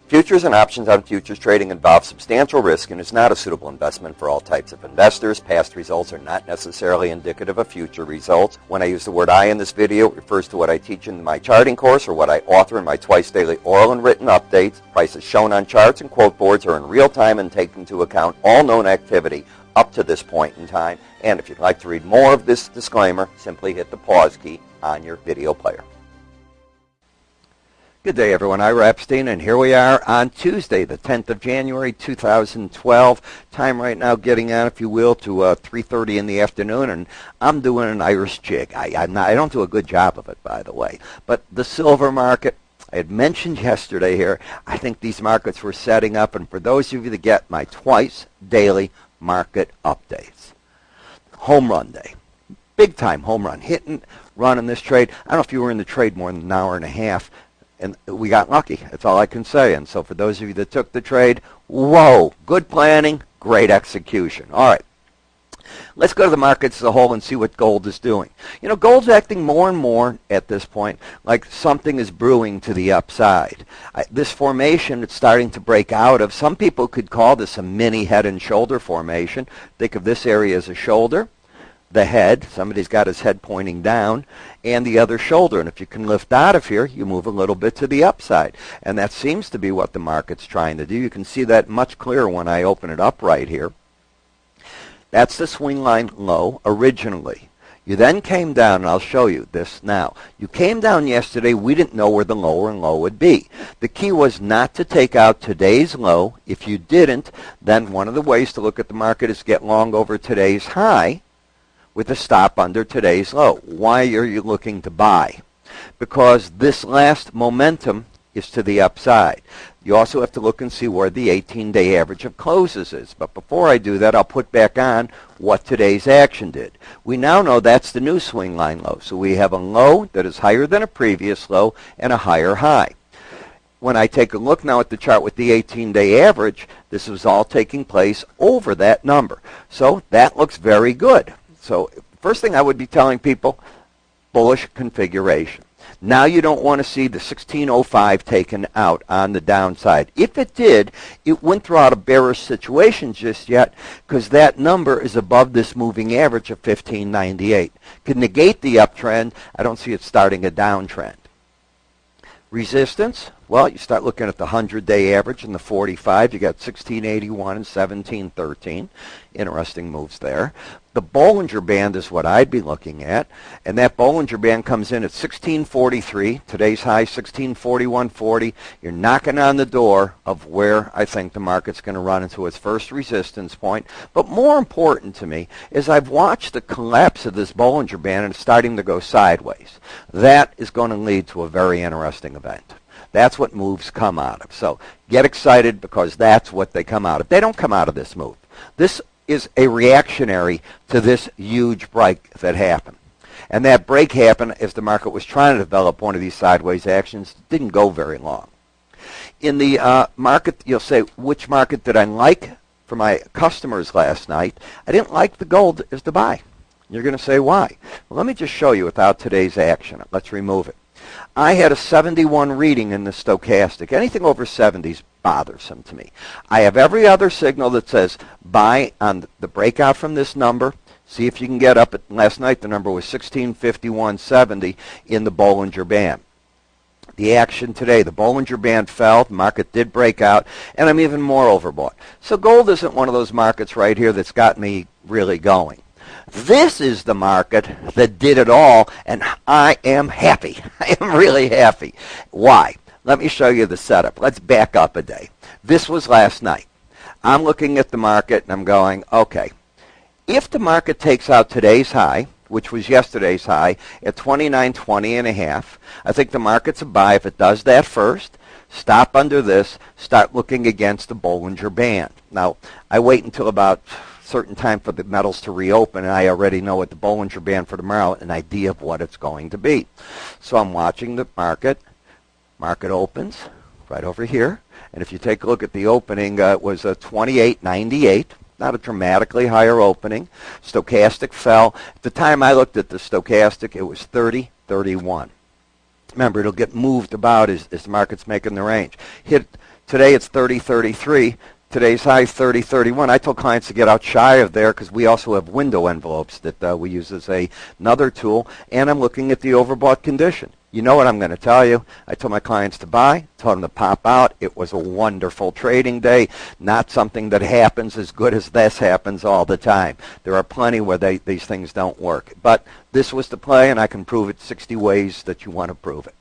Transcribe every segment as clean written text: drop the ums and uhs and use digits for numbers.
Futures and options on futures trading involve substantial risk and is not a suitable investment for all types of investors. Past results are not necessarily indicative of future results. When I use the word I in this video, it refers to what I teach in my charting course or what I author in my twice daily oral and written updates. Prices shown on charts and quote boards are in real time and take into account all known activity up to this point in time. And if you'd like to read more of this disclaimer, simply hit the pause key on your video player. Good day, everyone. Ira Epstein, and here we are on Tuesday, the 10th of January, 2012. Time right now getting on, if you will, to 3:30 in the afternoon, and I'm doing an Irish jig. I don't do a good job of it, by the way. But the silver market, I had mentioned yesterday here, I think these markets were setting up, and for those of you that get my twice daily market updates, home run day. Big time home run. Hitting, running this trade. I don't know if you were in the trade more than an hour and a half. And we got lucky. That's all I can say. And so for those of you that took the trade, whoa, good planning, great execution. All right. Let's go to the markets as a whole and see what gold is doing. You know, gold's acting more and more at this point like something is brewing to the upside. This formation it's starting to break out of. Some people could call this a mini head and shoulder formation. Think of this area as a shoulder. The head, somebody's got his head pointing down, and the other shoulder. And if you can lift out of here, you move a little bit to the upside. And that seems to be what the market's trying to do. You can see that much clearer when I open it up right here. That's the swing line low originally. You then came down, and I'll show you this now. You came down yesterday. We didn't know where the lower and low would be. The key was not to take out today's low. If you didn't, then one of the ways to look at the market is get long over today's high with a stop under today's low. Why are you looking to buy? Because this last momentum is to the upside. You also have to look and see where the 18-day average of closes is. But before I do that, I'll put back on what today's action did. We now know that's the new swing line low. So we have a low that is higher than a previous low and a higher high. When I take a look now at the chart with the 18-day average, this is all taking place over that number. So that looks very good. So first thing I would be telling people, bullish configuration. Now you don't want to see the 1605 taken out on the downside. If it did, it wouldn't throw out a bearish situation just yet because that number is above this moving average of 1598. Could negate the uptrend. I don't see it starting a downtrend. Resistance, well, you start looking at the 100-day average and the 45. You got 1681 and 1713. Interesting moves there. The Bollinger Band is what I'd be looking at, and that Bollinger Band comes in at 1643. Today's high, 1641.40. You're knocking on the door of where I think the market's going to run into its first resistance point. But more important to me is I've watched the collapse of this Bollinger Band, and it's starting to go sideways. That is going to lead to a very interesting event. That's what moves come out of. So get excited because that's what they come out of. They don't come out of this move. This is a reactionary to this huge break that happened. And that break happened as the market was trying to develop one of these sideways actions. It didn't go very long. In the market, you'll say, which market did I like for my customers last night? I didn't like the gold as the buy. You're going to say, why? Well, let me just show you without today's action. Let's remove it. I had a 71 reading in the stochastic. Anything over 70 is bothersome to me. I have every other signal that says buy on the breakout from this number. See if you can get up. Last night the number was 1651.70 in the Bollinger Band. The action today, the Bollinger Band fell, the market did break out, and I'm even more overbought. So gold isn't one of those markets right here that's got me really going. This is the market that did it all, and I am happy. I am really happy. Why? Let me show you the setup. Let's back up a day. This was last night. I'm looking at the market, and I'm going, okay, if the market takes out today's high, which was yesterday's high, at 29.20.5, I think the market's a buy. If it does that first, stop under this, start looking against the Bollinger Band. Now, I wait until about certain time for the metals to reopen, and I already know at the Bollinger Band for tomorrow an idea of what it's going to be. So I'm watching the market. Market opens right over here, and if you take a look at the opening, it was a 28.98. Not a dramatically higher opening. Stochastic fell. At the time I looked at the stochastic, it was 30.31. Remember, it'll get moved about as the market's making the range. Hit Today it's 30.33. Today's high 30.31. I told clients to get out shy of there because we also have window envelopes that we use as another tool, and I'm looking at the overbought condition. You know what I'm going to tell you. I told my clients to buy, told them to pop out. It was a wonderful trading day, not something that happens as good as this happens all the time. There are plenty where these things don't work. But this was the play, and I can prove it 60 ways that you want to prove it.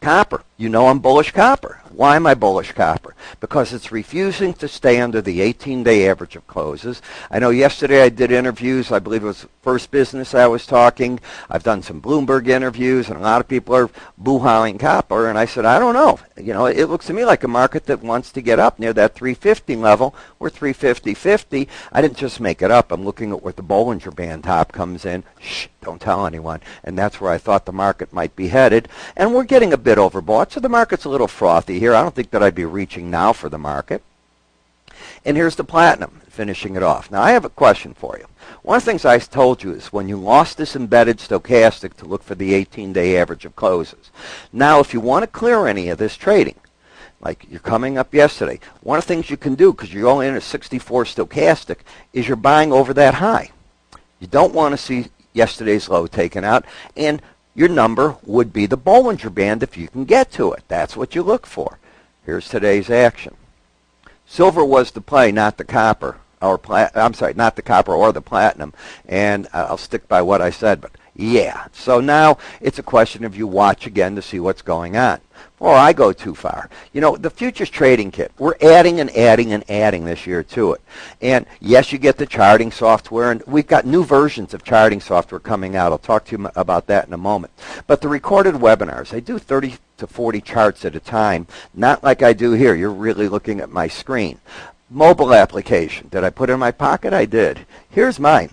Copper. You know I'm bullish copper. Why am I bullish copper? Because it's refusing to stay under the 18-day average of closes. I know yesterday I did interviews. I believe it was First Business I was talking. I've done some Bloomberg interviews, and a lot of people are boo-howing copper. And I said, I don't know. You know, it looks to me like a market that wants to get up near that 350 level. We're 350.50. I didn't just make it up. I'm looking at where the Bollinger Band top comes in. Shh, don't tell anyone. And that's where I thought the market might be headed. And we're getting a bit overbought, so the market's a little frothy here. I don't think that I'd be reaching now for the market. And here's the platinum, finishing it off. Now, I have a question for you. One of the things I told you is when you lost this embedded stochastic to look for the 18-day average of closes. Now, if you want to clear any of this trading, like you're coming up yesterday, one of the things you can do, because you're only in a 64 stochastic, is you're buying over that high. You don't want to see yesterday's low taken out, and your number would be the Bollinger Band if you can get to it. That's what you look for. Here's today's action. Silver was the play, not the copper. Not the copper or the platinum. And I'll stick by what I said, but yeah. So now it's a question of you watch again to see what's going on. Or I go too far. You know, the futures trading kit, we're adding and adding and adding this year to it. And yes, you get the charting software, and we've got new versions of charting software coming out. I'll talk to you about that in a moment. But the recorded webinars, I do 30 to 40 charts at a time, not like I do here. You're really looking at my screen. Mobile application, did I put it in my pocket? I did. Here's mine.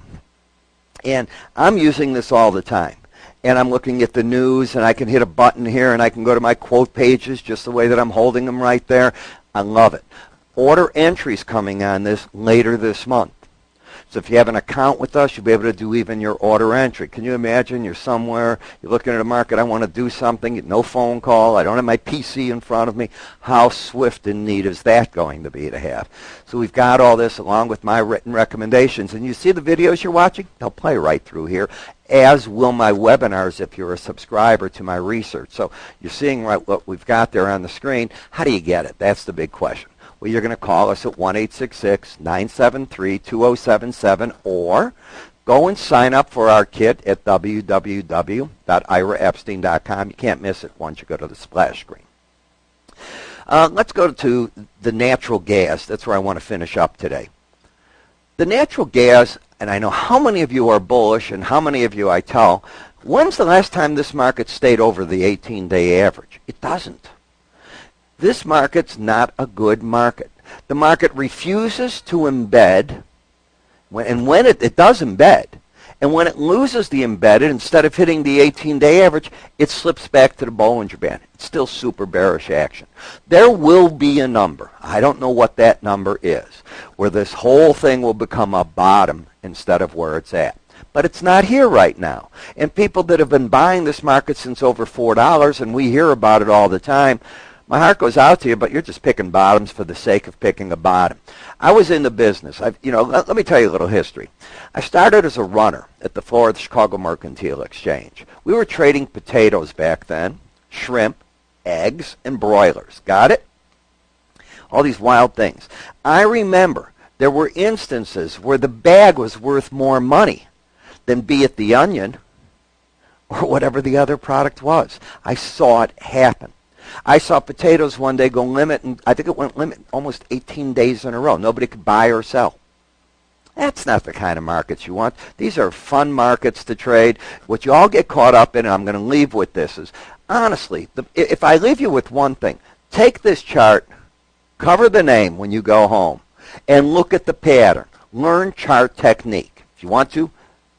And I'm using this all the time. And I'm looking at the news, and I can hit a button here, and I can go to my quote pages just the way that I'm holding them right there. I love it. Order entries coming on this later this month. So if you have an account with us, you'll be able to do even your order entry. Can you imagine you're somewhere, you're looking at a market, I want to do something, no phone call, I don't have my PC in front of me. How swift and neat is that going to be to have? So we've got all this along with my written recommendations. And you see the videos you're watching? They'll play right through here, as will my webinars if you're a subscriber to my research. So you're seeing right what we've got there on the screen. How do you get it? That's the big question. Well, you're going to call us at 1-866-973-2077 or go and sign up for our kit at www.iraepstein.com. You can't miss it once you go to the splash screen. Let's go to the natural gas. That's where I want to finish up today. The natural gas, and I know how many of you are bullish and how many of you I tell, when's the last time this market stayed over the 18-day average? It doesn't. This market's not a good market. The market refuses to embed, and when it does embed, and when it loses the embedded, instead of hitting the 18-day average, it slips back to the Bollinger Band. It's still super bearish action. There will be a number, I don't know what that number is, where this whole thing will become a bottom instead of where it's at. But it's not here right now. And people that have been buying this market since over $4, and we hear about it all the time, my heart goes out to you, but you're just picking bottoms for the sake of picking a bottom. I was in the business. Let me tell you a little history. I started as a runner at the floor of the Chicago Mercantile Exchange. We were trading potatoes back then, shrimp, eggs, and broilers. Got it? All these wild things. I remember there were instances where the bag was worth more money than be it the onion or whatever the other product was. I saw it happen. I saw potatoes one day go limit, and I think it went limit almost 18 days in a row. Nobody could buy or sell. That's not the kind of markets you want. These are fun markets to trade. What you all get caught up in, and I'm going to leave with this, is honestly, if I leave you with one thing, take this chart, cover the name when you go home, and look at the pattern. Learn chart technique. If you want to,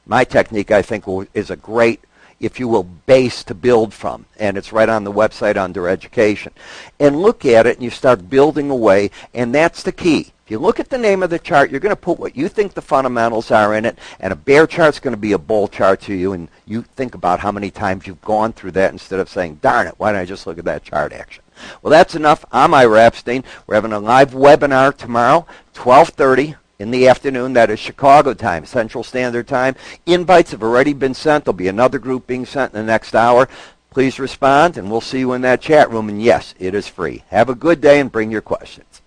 my technique, I think, is a great, if you will, base to build from. And it's right on the website under education. And look at it, and you start building away, and that's the key. If you look at the name of the chart, you're going to put what you think the fundamentals are in it, and a bear chart's going to be a bull chart to you, and you think about how many times you've gone through that instead of saying, darn it, why don't I just look at that chart action? Well, that's enough. I'm Ira Epstein. We're having a live webinar tomorrow, 12:30 in the afternoon. That is Chicago time, Central Standard Time. Invites have already been sent. There'll be another group being sent in the next hour. Please respond, and we'll see you in that chat room. And yes, it is free. Have a good day and bring your questions.